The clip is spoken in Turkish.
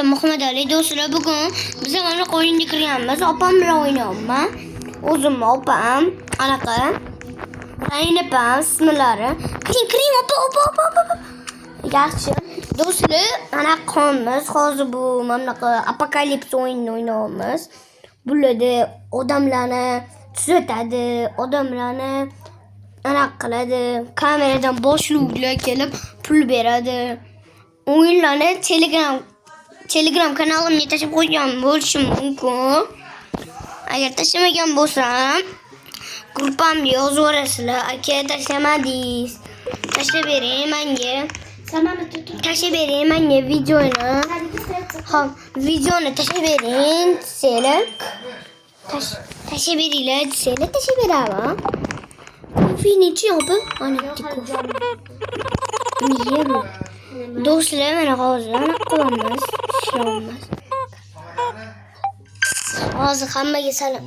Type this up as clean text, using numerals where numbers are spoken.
adım Muhammed Ali. Dostlar bugün bize mana oyunga kirganmiz. Opam bilan o'ynayapman. O'zim opam, anaqa. Aynapam ismlari. Kiring opa. Yaxshi. Do'stlar, anaqamiz hozir bu mamlaqa apokalips o'yinini o'ynayapmiz. Bularda odamlarni tuzatadi, odamlarni anaqa qiladi. Kameradan boshlovchilar kelib pul beradi. O'yinlarni Telegram kanalimga tashlab qo'ygan bo'lishim mumkin. Agar tashlamagan bo'lsam, gruppamga yozib yuborasizlar. Aka tashlamadingiz. Tashlab bering menga. Tashlab bering menga videoni. Ha, videoni tashlab bering desanglar. Tashlab beringlar desanglar, tashlab beraman. Ko'pincha yo'q, ana bu. Do'stlar, mana hozir anaqa qilamiz. Hozir hammaga salom.